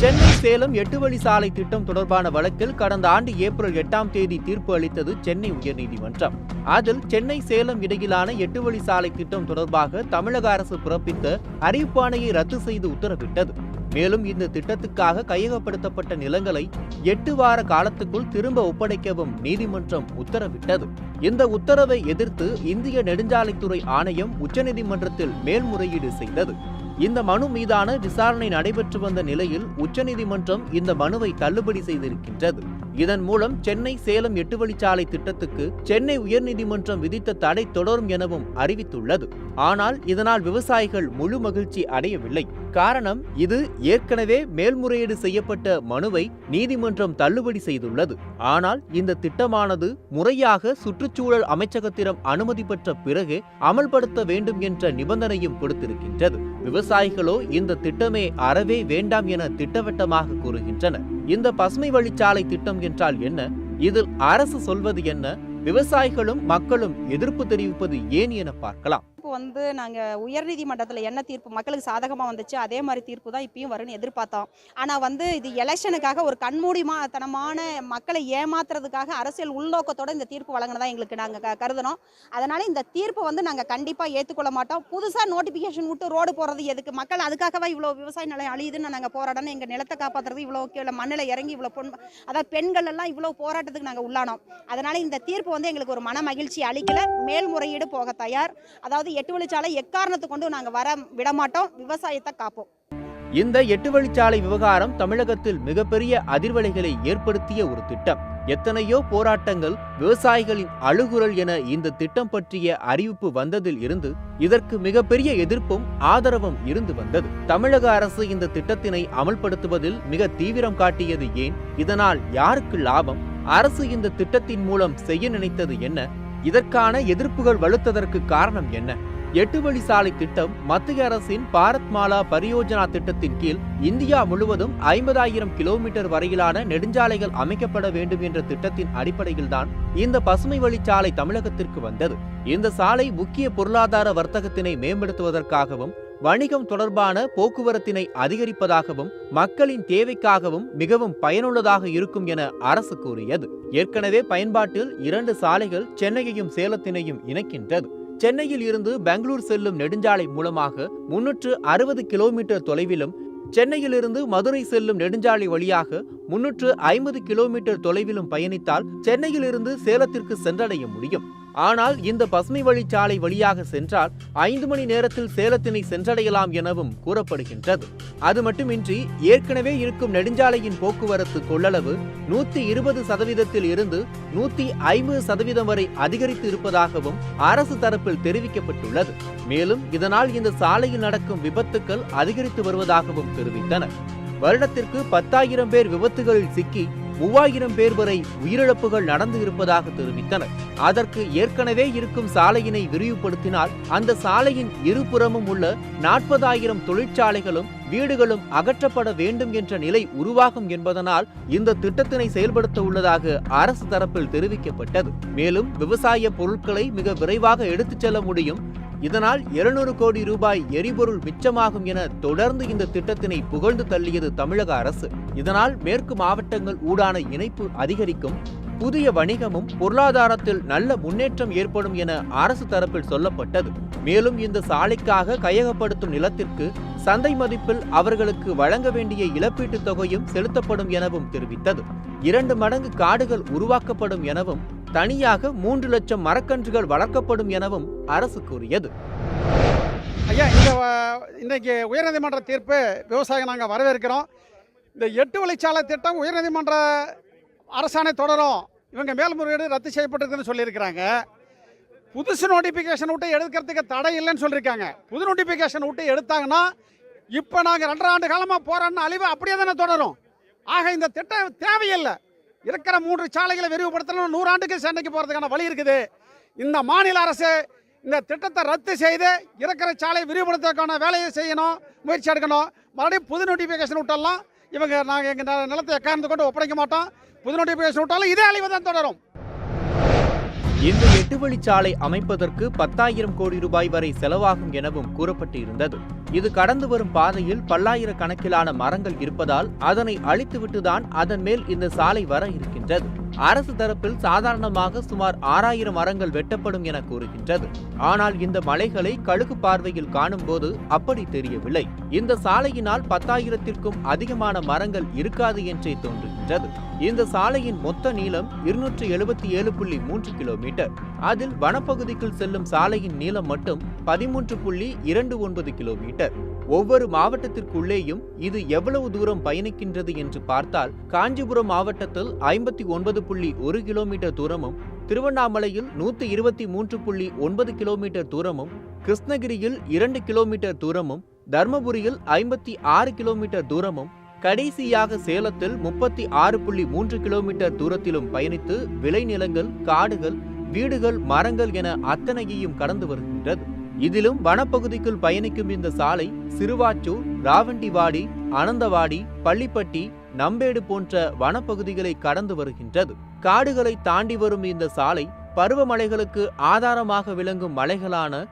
சென்னை சேலம் 8 வழி சாலை திட்டம் தொடர்பான வழக்கில் கடந்த ஆண்டு ஏப்ரல் 8ஆம் தேதி தீர்ப்பு அளித்தது சென்னை உயர்நீதிமன்றம். அதில் சென்னை சேலம் இடையிலான 8 வழி சாலை திட்டம் தொடர்பாக தமிழக அரசு பிறப்பித்த அறிவிப்பாணையை ரத்து செய்து உத்தரவிட்டது. மேலும் இந்த திட்டத்துக்காக கையகப்படுத்தப்பட்ட நிலங்களை 8 வார காலத்துக்குள் திரும்ப ஒப்படைக்கவும் நீதிமன்றம் உத்தரவிட்டது. இந்த உத்தரவை எதிர்த்து இந்திய நெடுஞ்சாலைத்துறை ஆணையம் உச்சநீதிமன்றத்தில் மேல்முறையீடு செய்தது. இந்த மனு மீதான விசாரணை நடைபெற்று வந்த நிலையில் உச்சநீதிமன்றம் இந்த மனுவை தள்ளுபடி செய்திருக்கின்றது. இதன் மூலம் சென்னை சேலம் 8 வழிச்சாலை திட்டத்துக்கு சென்னை உயர்நீதிமன்றம் விதித்த தடை தொடரும் எனவும் அறிவித்துள்ளது. ஆனால் இதனால் விவசாயிகள் முழு மகிழ்ச்சி அடையவில்லை. காரணம், இது ஏற்கனவே மேல்முறையீடு செய்யப்பட்ட மனுவை நீதிமன்றம் தள்ளுபடி செய்துள்ளது. ஆனால் இந்த திட்டமானது முறையாக சுற்றுச்சூழல் அமைச்சகத்திடம் அனுமதி பெற்ற பிறகு அமல்படுத்த வேண்டும் என்ற நிபந்தனையும் கொடுத்திருக்கின்றது. விவசாயிகளோ இந்த திட்டமே அறவே வேண்டாம் என திட்டவட்டமாக கூறுகின்றனர். இந்த பசுமை வழிச்சாலை திட்டம் என்றால் என்ன? இதில் அரசு சொல்வது என்ன? விவசாயிகளும் மக்களும் எதிர்ப்பு தெரிவிப்பது ஏன் என பார்க்கலாம். நாங்கள் உயர்நீதிமன்றத்தில் என்ன தீர்ப்பு மக்களுக்கு சாதகமாக வந்துச்சு, அதே மாதிரி தீர்ப்பு தான் இப்பயும் வரும்னு எதிர்பார்த்தோம். ஆனால் இது எலெக்ஷனுக்காக ஒரு கண்மூடித்தனமான மக்களை ஏமாத்துறதுக்காக அரசியல் உள்நோக்கத்தோடு இந்த தீர்ப்பு வழங்கினதான் எங்களுக்கு நாங்கள் கருதணும். அதனால் இந்த தீர்ப்பை நாங்கள் கண்டிப்பாக ஏற்றுக்கொள்ள மாட்டோம். புதுசாக நோட்டிஃபிகேஷன் விட்டு ரோடு போகிறது எதுக்கு? மக்கள் அதுக்காகவே இவ்வளோ விவசாய நிலம் அழியுதுன்னு நாங்கள் போராடணும். எங்கள் நிலத்தை காப்பாற்றுறது இவ்வளோ மண்ணில் இறங்கி இவ்வளோ அதாவது பெண்கள் எல்லாம் இவ்வளோ போராட்டத்துக்கு நாங்கள் உள்ளானோம். அதனால் இந்த தீர்ப்பு எங்களுக்கு ஒரு மன மகிழ்ச்சி அளிக்கல. மேல்முறையீடு போக தயார். அதாவது 8 வழிச்சாலை எக்காரணத்தை கொண்டு நாங்கள் வர விடமாட்டோம். விவசாயத்தை காப்போம். இந்த 8 வழிச்சாலை விவகாரம் தமிழகத்தில் மிகப்பெரிய அதிர்வலைகளை ஏற்படுத்திய ஒரு திட்டம். எத்தனையோ போராட்டங்கள், விவசாயிகளின் அழுகுரல் என இந்த திட்டம் பற்றிய அறிவிப்பு வந்ததில் இருந்து இதற்கு மிகப்பெரிய எதிர்ப்பும் ஆதரவும் இருந்து வந்தது. தமிழக அரசு இந்த திட்டத்தினை அமல்படுத்துவதில் மிக தீவிரம் காட்டியது ஏன்? இதனால் யாருக்கு லாபம்? அரசு இந்த திட்டத்தின் மூலம் செய்ய நினைத்தது என்ன? இதற்கான எதிர்ப்புகள் வலுத்ததற்கு காரணம் என்ன? 8 வழி சாலை திட்டம் மத்திய அரசின் பாரத் மாலா பரியோஜனா திட்டத்தின் கீழ் இந்தியா முழுவதும் 50,000 கிலோமீட்டர் வரையிலான நெடுஞ்சாலைகள் அமைக்கப்பட வேண்டும் என்ற திட்டத்தின் அடிப்படையில்தான் இந்த பசுமை வழிச்சாலை தமிழகத்திற்கு வந்தது. இந்த சாலை முக்கிய பொருளாதார வர்த்தகத்தினை மேம்படுத்துவதற்காகவும் வணிகம் தொடர்பான போக்குவரத்தினை அதிகரிப்பதாகவும் மக்களின் தேவைக்காகவும் மிகவும் பயனுள்ளதாக இருக்கும் என அரசு கூறியது. ஏற்கனவே பயன்பாட்டில் 2 சாலைகள் சென்னையையும் சேலத்தினையும் இணைக்கின்றது. சென்னையில் இருந்து பெங்களூர் செல்லும் நெடுஞ்சாலை மூலமாக 360 கிலோமீட்டர் தொலைவிலும், சென்னையிலிருந்து மதுரை செல்லும் நெடுஞ்சாலை வழியாக 350 கிலோமீட்டர் தொலைவிலும் பயணித்தால் சென்னையிலிருந்து சேலத்திற்கு சென்றடைய முடியும். ஆனால் இந்த பசுமை வழிச்சாலை வழியாக சென்றால் 5 மணி நேரத்தில் சேலத்தினை சென்றடையலாம் எனவும் கூறப்படுகின்றது. அது மட்டுமின்றி ஏற்கனவே இருக்கும் நெடுஞ்சாலையின் போக்குவரத்து கொள்ளளவு 120% இருந்து 150% வரை அதிகரித்து இருப்பதாகவும் அரசு தரப்பில் தெரிவிக்கப்பட்டுள்ளது. மேலும் இதனால் இந்த சாலையில் நடக்கும் விபத்துக்கள் அதிகரித்து வருவதாகவும் தெரிவித்தனர். வருடத்திற்கு 10,000 பேர் விபத்துகளில் சிக்கி 3,000 பேர் வரை உயிரிழப்புகள் நடந்து இருப்பதாக தெரிவித்தனர். அதற்கு ஏற்கனவே இருக்கும் சாலையினை விரிவுபடுத்தினால் அந்த சாலையின் இருபுறமும் உள்ள 40,000 தொழிற்சாலைகளும் வீடுகளும் அகற்றப்பட வேண்டும் என்ற நிலை உருவாகும் என்பதனால் இந்த திட்டத்தினை செயல்படுத்த உள்ளதாக அரசு தரப்பில் தெரிவிக்கப்பட்டது. மேலும் விவசாய பொருட்களை மிக விரைவாக எடுத்துச் செல்ல முடியும். இதனால் 200 கோடி ரூபாய் எரிபொருள் மிச்சமாகும் என தொடர்ந்து இந்த திட்டத்தினை புகழ்ந்து தள்ளியது தமிழக அரசு. இதனால் மேற்கு மாவட்டங்கள் ஊடான இணைப்பு அதிகரிக்கும், புதிய வணிகமும் பொருளாதாரத்தில் நல்ல முன்னேற்றம் ஏற்படும் என அரசு தரப்பில் சொல்லப்பட்டது. மேலும் இந்த சாலைக்காக கையகப்படுத்தும் நிலத்திற்கு சந்தை மதிப்பில் அவர்களுக்கு வழங்க வேண்டிய இழப்பீட்டுத் தொகையும் செலுத்தப்படும் எனவும் தெரிவித்தது. 2 மடங்கு காடுகள் உருவாக்கப்படும் எனவும் தனியாக 3 லட்சம் மரக்கன்றுகள் வளர்க்கப்படும் எனவும் அரசு கூறியது. ஐயா, இன்னைக்கு உயர்நீதிமன்ற தீர்ப்பு விவசாயிகள் நாங்கள் வரவேற்கிறோம். இந்த 8 வழிச்சாலை திட்டம் உயர்நீதிமன்ற அரசாணை தொடரும், இவங்க மேல்முறையீடு ரத்து செய்யப்பட்டிருக்குன்னு சொல்லியிருக்கிறாங்க. புதுசு நோட்டிஃபிகேஷன் விட்டு எடுக்கிறதுக்கு தடை இல்லைன்னு சொல்லியிருக்காங்க. புது நோட்டிஃபிகேஷன் விட்டு எடுத்தாங்கன்னா இப்போ நாங்கள் 2.5 ஆண்டு காலமாக போகிறோன்னு அழிவு அப்படியே தானே தொடரும். ஆக இந்த திட்டம் தேவையில்லை. இருக்கிற 3 சாலைகளை விரிவுபடுத்தணும். 100 ஆண்டுக்கு சென்னைக்கு போகிறதுக்கான வழி இருக்குது. இந்த மாநில அரசு இந்த திட்டத்தை ரத்து செய்து இருக்கிற சாலை விரிவுபடுத்துவதற்கான வேலையை செய்யணும், முயற்சி எடுக்கணும். மறுபடியும் புது நோட்டிஃபிகேஷன் விட்டாலும் நாங்கள் எங்கள் நிலத்தை எக்காரணத்தை கொண்டு ஒப்படைக்க மாட்டோம். புது நோட்டிஃபிகேஷன் விட்டாலும் இதே அழிவு தான் தொடரும். இந்த 8 வழிச்சாலை அமைப்பதற்கு 10,000 கோடி ரூபாய் வரை செலவாகும் எனவும் கூறப்பட்டு இருந்தது. இது கடந்து வரும் பாதையில் பல்லாயிரக்கணக்கிலான மரங்கள் இருப்பதால் அதனை அழித்துவிட்டுதான் அதன் மேல் இந்த சாலை வர இருக்கின்றது. அரசு தரப்பில் சாதாரணமாக சுமார் 6,000 மரங்கள் வெட்டப்படும் என கூறுகின்றது. ஆனால் இந்த மலைகளை கழுகு பார்வையில் காணும் போது அப்படி தெரியவில்லை. இந்த சாலையினால் 10,000த்திற்கும் அதிகமான மரங்கள் இருக்காது என்றே தோன்றுகின்றது. இந்த சாலையின் மொத்த நீளம் 277.3 கிலோமீட்டர். அதில் வனப்பகுதிக்குள் செல்லும் சாலையின் நீளம் மட்டும் 13.29 கிலோமீட்டர். ஒவ்வொரு மாவட்டத்திற்குள்ளேயும் இது எவ்வளவு தூரம் பயணிக்கின்றது என்று பார்த்தால், காஞ்சிபுரம் மாவட்டத்தில் 59.1 கிலோமீட்டர் தூரமும், திருவண்ணாமலையில் 123.9 கிலோமீட்டர் தூரமும், கிருஷ்ணகிரியில் 2 கிலோமீட்டர் தூரமும், தர்மபுரியில் 56 கிலோமீட்டர் தூரமும், கடைசியாக சேலத்தில் 36.3 கிலோமீட்டர் தூரத்திலும் பயணித்து விளைநிலங்கள், காடுகள், வீடுகள், மரங்கள் என அத்தனையையும் கடந்து வருகின்றது. இதிலும் வனப்பகுதிக்குள் பயணிக்கும் இந்த சாலை சிறுவாச்சூர், ராவண்டிவாடி, அனந்தவாடி, பள்ளிப்பட்டி, நம்பேடு போன்ற வனப்பகுதிகளை கடந்து வருகின்றது. காடுகளை தாண்டி வரும் இந்த சாலை பருவமழைகளுக்கு ஆதாரமாக விளங்கும் மலைகளான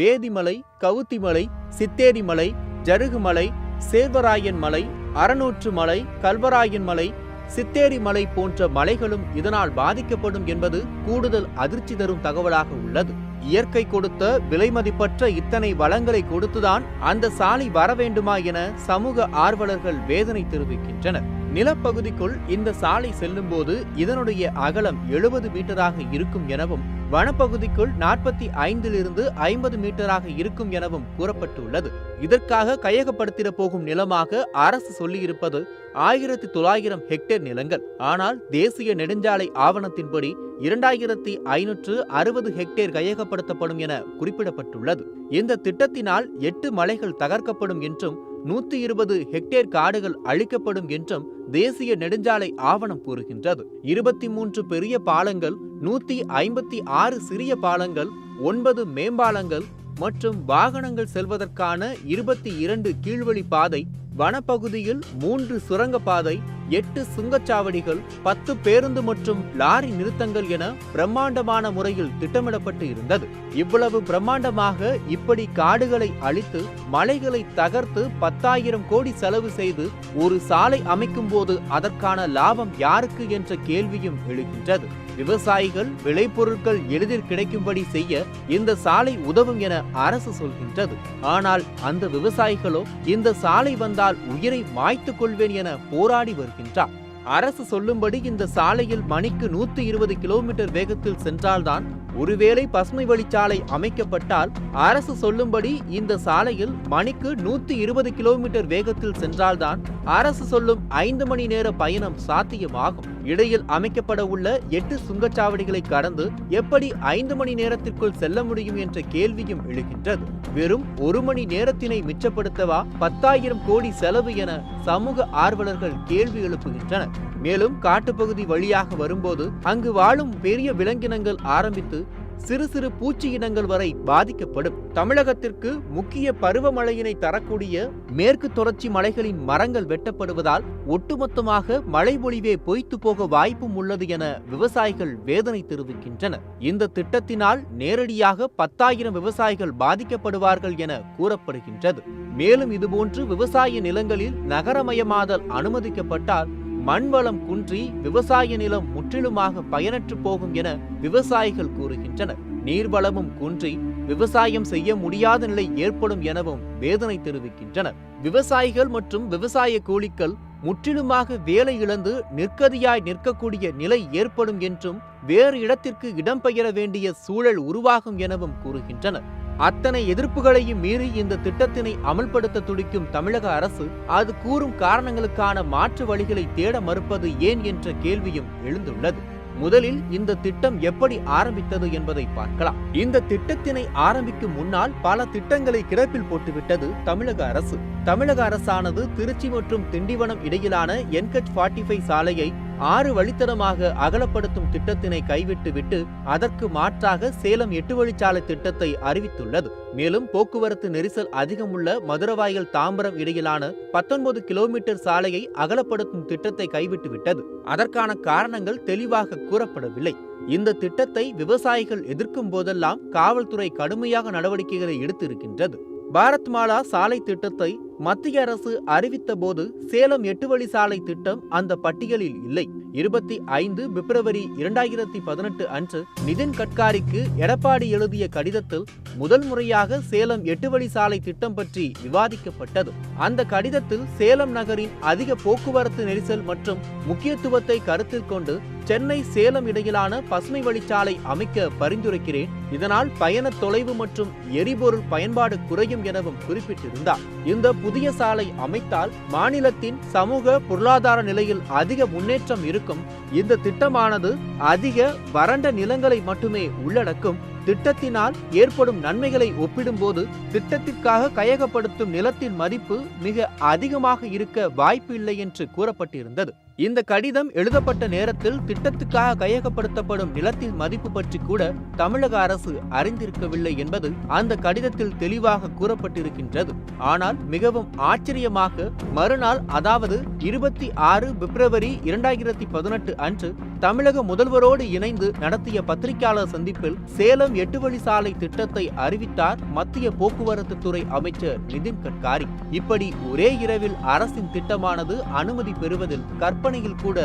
வேதிமலை, கவுத்திமலை, சித்தேரிமலை, ஜருகுமலை, சேர்வராயன் மலை, அரநூற்று மலை, கல்வராயன் மலை, சித்தேரி மலை போன்ற மலைகளும் இதனால் பாதிக்கப்படும் என்பது கூடுதல் அதிர்ச்சி தரும் தகவலாக உள்ளது. இயற்கை கொடுத்த விலைமதிப்பற்ற இத்தனை வளங்களை கொடுத்துதான் அந்த சாலை வர வேண்டுமா என சமூக ஆர்வலர்கள் வேதனை தெரிவிக்கின்றனர். நிலப்பகுதிக்குள் இந்த சாலை செல்லும் போது இதனுடைய அகலம் 70 மீட்டராக இருக்கும் எனவும், வனப்பகுதிக்குள் 45 to 50 மீட்டராக இருக்கும் எனவும் கூறப்பட்டுள்ளது. இதற்காக கையகப்படுத்திட போகும் நிலமாக அரசு சொல்லியிருப்பது 1900 ஹெக்டேர் நிலங்கள். ஆனால் தேசிய நெடுஞ்சாலை ஆவணத்தின்படி 2560 ஹெக்டேர் கையகப்படுத்தப்படும் என குறிப்பிடப்பட்டுள்ளது. இந்த திட்டத்தினால் 8 மலைகள் தகர்க்கப்படும் என்றும் 120 ஹெக்டேர் காடுகள் அழிக்கப்படும் என்றும் தேசிய நெடுஞ்சாலை ஆவணம் கூறுகின்றது. 23 பெரிய பாலங்கள், 156 சிறிய பாலங்கள், 9 மேம்பாலங்கள் மற்றும் வாகனங்கள் செல்வதற்கான 22 கீழ்வழி பாதை, வனப்பகுதியில் 3 சுரங்கப்பாதை, 8 சுங்கச்சாவடிகள், 10 பேருந்து மற்றும் லாரி நிறுத்தங்கள் என பிரம்மாண்டமான முறையில் திட்டமிடப்பட்டு இருந்தது. இவ்வளவு பிரம்மாண்டமாக இப்படி காடுகளை அழித்து மலைகளை தகர்த்து 10,000 கோடி செலவு செய்து ஒரு சாலை அமைக்கும் போது அதற்கான லாபம் யாருக்கு என்ற கேள்வியும் எழுகின்றது. விவசாயிகள் விளைபொருட்கள் எளிதில் கிடைக்கும்படி செய்ய இந்த சாலை உதவும் என அரசு சொல்கின்றது. ஆனால் அந்த விவசாயிகளோ இந்த சாலை வந்தால் உயிரை மாய்த்துக் கொள்வேன் என போராடி வருகின்றார். அரசு சொல்லும்படி இந்த சாலையில் மணிக்கு 120 கிலோமீட்டர் வேகத்தில் சென்றால்தான், ஒருவேளை பசுமை வழிச்சாலை அமைக்கப்பட்டால் அரசு சொல்லும்படி இந்த சாலையில் மணிக்கு 120 கிலோமீட்டர் வேகத்தில் சென்றால்தான் அரசு சொல்லும் 5 மணி நேர பயணம் சாத்தியமாகும். இடையில் அமைக்கப்பட உள்ள 8 சுங்கச்சாவடிகளை கடந்து எப்படி 5 மணி நேரத்திற்குள் செல்ல முடியும் என்ற கேள்வியும் எழுகின்றது. வெறும் 1 மணி நேரத்தினை மிச்சப்படுத்தவா 10,000 கோடி செலவு என சமூக ஆர்வலர்கள் கேள்வி எழுப்புகின்றனர். மேலும் காட்டுப்பகுதி வழியாக வரும்போது அங்கு வாழும் பெரிய விலங்கினங்கள் ஆரம்பித்து சிறு சிறு பூச்சி இனங்கள் வரை பாதிக்கப்படும். தமிழகத்திற்கு முக்கிய பருவமழையினை தரக்கூடிய மேற்கு தொடர்ச்சி மலைகளின் மரங்கள் வெட்டப்படுவதால் ஒட்டுமொத்தமாக மழை பொழிவே பொய்த்து போக வாய்ப்பும் உள்ளது என விவசாயிகள் வேதனை தெரிவிக்கின்றனர். இந்த திட்டத்தினால் நேரடியாக 10,000 விவசாயிகள் பாதிக்கப்படுவார்கள் என கூறப்படுகின்றது. மேலும் இதுபோன்று விவசாய நிலங்களில் நகரமயமாதல் அனுமதிக்கப்பட்டால் மண்வளம் குன்றி விவசாய நிலம் முற்றிலுமாக பயனற்று போகும் என விவசாயிகள் கூறுகின்றனர். நீர்வளமும் குன்றி விவசாயம் செய்ய முடியாத நிலை ஏற்படும் எனவும் வேதனை தெரிவிக்கின்றனர். விவசாயிகள் மற்றும் விவசாய கூலிகள் முற்றிலுமாக வேலை இழந்து நிற்கதியாய் நிற்கக்கூடிய நிலை ஏற்படும் என்றும், வேறு இடத்திற்கு இடம்பெயர வேண்டிய சூழல் உருவாகும் எனவும் கூறுகின்றனர். அத்தனை எதிர்ப்புகளையும் மீறி இந்த திட்டத்தினை அமல்படுத்த துடிக்கும் தமிழக அரசு அது கூறும் காரணங்களுக்கான மாற்று வழிகளை தேட மறுப்பது ஏன் என்ற கேள்வியும் எழுந்துள்ளது. முதலில் இந்த திட்டம் எப்படி ஆரம்பித்தது என்பதை பார்க்கலாம். இந்த திட்டத்தினை ஆரம்பிக்கும் முன்னால் பல திட்டங்களை கிடப்பில் போட்டுவிட்டது தமிழக அரசு. தமிழக அரசானது திருச்சி மற்றும் திண்டிவனம் இடையிலான NH-45 சாலையை 6 வழித்தடமாக அகலப்படுத்தும் திட்டத்தினை கைவிட்டுவிட்டு அதற்கு மாற்றாக சேலம் 8 வழிச்சாலை திட்டத்தை அறிவித்துள்ளது. மேலும் போக்குவரத்து நெரிசல் அதிகமுள்ள மதுரவாயல் தாம்பரம் இடையிலான 19 கிலோமீட்டர் சாலையை அகலப்படுத்தும் திட்டத்தை கைவிட்டுவிட்டது. அதற்கான காரணங்கள் தெளிவாக கூறப்படவில்லை. இந்த திட்டத்தை விவசாயிகள் எதிர்க்கும் போதெல்லாம் காவல்துறை கடுமையாக நடவடிக்கைகளை எடுத்திருக்கின்றது. பாரத் மாலா சாலை திட்டத்தை மத்திய அரசு அறிவித்த போது சேலம் 8 வழி சாலை திட்டம் அந்த பட்டியலில் இல்லை. 25 பிப்ரவரி 2018 அன்று நிதின் கட்காரிக்கு எடப்பாடி எழுதிய கடிதத்தில் முதல் முறையாக சேலம் 8 வழி சாலை திட்டம் பற்றி விவாதிக்கப்பட்டது. அந்த கடிதத்தில் சேலம் நகரின் அதிக போக்குவரத்து நெரிசல் மற்றும் முக்கியத்துவத்தை கருத்தில் கொண்டு சென்னை சேலம் இடையிலான பசுமை வழிச்சாலை அமைக்க பரிந்துரைக்கிறேன். இதனால் பயண தொலைவு மற்றும் எரிபொருள் பயன்பாடு குறையும் எனவும் குறிப்பிட்டிருந்தார். இந்த புதிய சாலை அமைத்தால் மாநிலத்தின் சமூக பொருளாதார நிலையில் அதிக முன்னேற்றம் இருக்கும். இந்த திட்டமானது அதிக வறண்ட நிலங்களை மட்டுமே உள்ளடக்கும். திட்டத்தினால் ஏற்படும் நன்மைகளை ஒப்பிடும்போது திட்டத்திற்காக கையகப்படுத்தும் நிலத்தின் மதிப்பு மிக அதிகமாக இருக்க வாய்ப்பு இல்லை என்று கூறப்பட்டிருந்தது. இந்த கடிதம் எழுதப்பட்ட நேரத்தில் திட்டத்துக்காக கையகப்படுத்தப்படும் நிலத்தின் மதிப்பு பற்றி கூட தமிழக அரசு அறிந்திருக்கவில்லை என்பது அந்த கடிதத்தில் தெளிவாக கூறப்பட்டிருக்கின்றது. ஆனால் மிகவும் ஆச்சரியமாக மறுநாள், அதாவது 26 பிப்ரவரி 2018 அன்று தமிழக முதல்வரோடு இணைந்து நடத்திய பத்திரிகையாளர் சந்திப்பில் சேலம் 8 வழி சாலை திட்டத்தை அறிவித்தார் மத்திய போக்குவரத்து துறை அமைச்சர் நிதின் கட்காரி. இப்படி ஒரே இரவில் அரசின் திட்டமானது அனுமதி பெறுவதில் கற்பனையில் கூட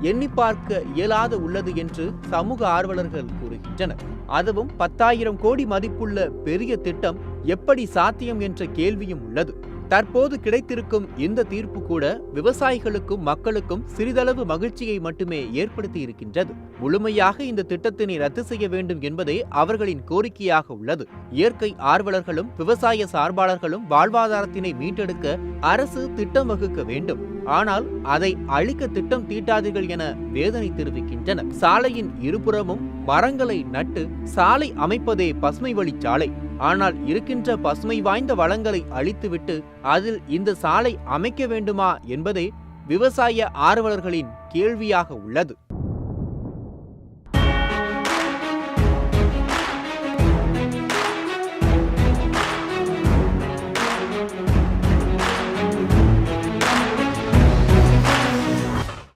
எண்ணி பார்க்க இயலாது உள்ளது என்று சமூக ஆர்வலர்கள் கூறுகின்றனர். அதுவும் 10,000 கோடி மதிப்புள்ள பெரிய திட்டம் எப்படி சாத்தியம் என்ற கேள்வியும் உள்ளது. தற்போது கிடைத்திருக்கும் இந்த தீர்ப்பு கூட விவசாயிகளுக்கும் மக்களுக்கும் சிறிதளவு மகிழ்ச்சியை மட்டுமே ஏற்படுத்தி இருக்கின்றது. முழுமையாக இந்த திட்டத்தினை ரத்து செய்ய வேண்டும் என்பதே அவர்களின் கோரிக்கையாக உள்ளது. இயற்கை ஆர்வலர்களும் விவசாய சார்பாளர்களும் வாழ்வாதாரத்தினை மீட்டெடுக்க அரசு திட்டம் வகுக்க வேண்டும். ஆனால் அதை அழிக்க திட்டம் தீட்டாதீர்கள் என வேதனை தெரிவிக்கின்றனர். சாலையின் இருபுறமும் மரங்களை நட்டு சாலை அமைப்பதே பசுமை வழிச்சாலை. ஆனால் இருக்கின்ற பசுமை வாய்ந்த வளங்களை அழித்துவிட்டு அதில் இந்த சாலை அமைக்க வேண்டுமா என்பதே விவசாய ஆர்வலர்களின் கேள்வியாக உள்ளது.